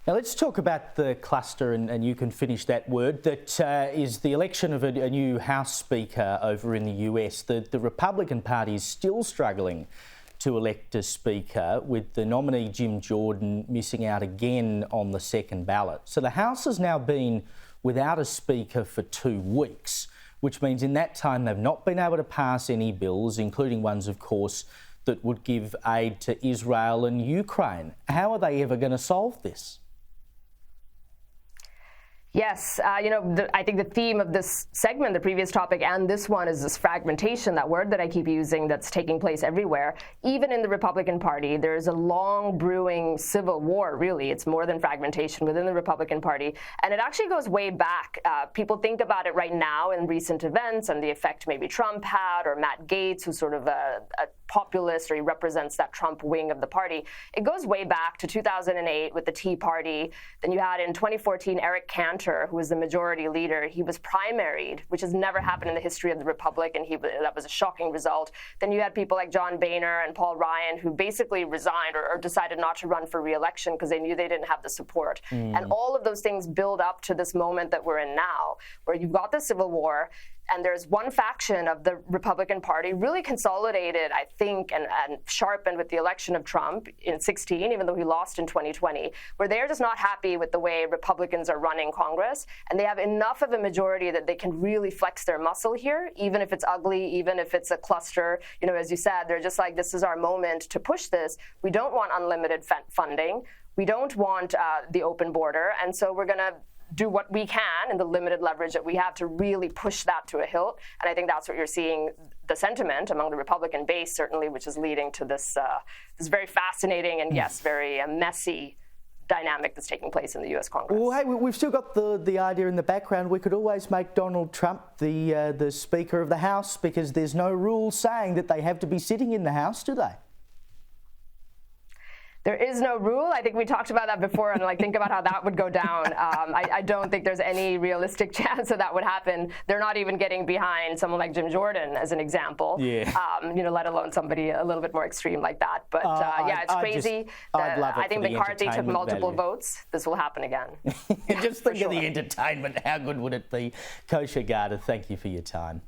Now let's talk about the cluster, and you can finish that word, that is the election of a new House Speaker over in the US. The Republican Party is still struggling to elect a Speaker, with the nominee Jim Jordan missing out again on the second ballot. So the House has now been without a Speaker for 2 weeks, which means in that time they've not been able to pass any bills, including ones, of course, that would give aid to Israel and Ukraine. How are they ever going to solve this? Yes, I think the theme of this segment, the previous topic and this one, is this fragmentation, that word that I keep using, that's taking place everywhere. Even in the Republican Party, there's a long brewing civil war, really. It's more than fragmentation within the Republican Party. And it actually goes way back. People think about it right now in recent events and the effect maybe Trump had, or Matt Gaetz, who's sort of a populist, or he represents that Trump wing of the party. It goes way back to 2008 with the Tea Party. Then you had in 2014 Eric Cantor, who was the majority leader. He was primaried, which has never happened in the history of the Republic, and that was a shocking result. Then you had people like John Boehner and Paul Ryan, who basically resigned or decided not to run for re-election because they knew they didn't have the support. And all of those things build up to this moment that we're in now, where you've got the civil war, and there's one faction of the Republican Party really consolidated, I think, and sharpened with the election of Trump in 2016, even though he lost in 2020, where they're just not happy with the way Republicans are running Congress. And they have enough of a majority that they can really flex their muscle here, even if it's ugly, even if it's a cluster. You know, as you said, they're just like, this is our moment to push this. We don't want unlimited funding. We don't want the open border. And so we're going to do what we can in the limited leverage that we have to really push that to a hilt. And I think that's what you're seeing, the sentiment among the Republican base, certainly, which is leading to this very fascinating and, yes, very messy dynamic that's taking place in the US Congress. Well, hey, we've still got the idea in the background. We could always make Donald Trump the Speaker of the House, because there's no rule saying that they have to be sitting in the House, do they? There is no rule. I think we talked about that before, and think about how that would go down. I don't think there's any realistic chance that would happen. They're not even getting behind someone like Jim Jordan, as an example. Yeah. Let alone somebody a little bit more extreme like that. But it's crazy. I think McCarthy took multiple votes. This will happen again. Just think of the entertainment. How good would it be? Kosha Gada, thank you for your time.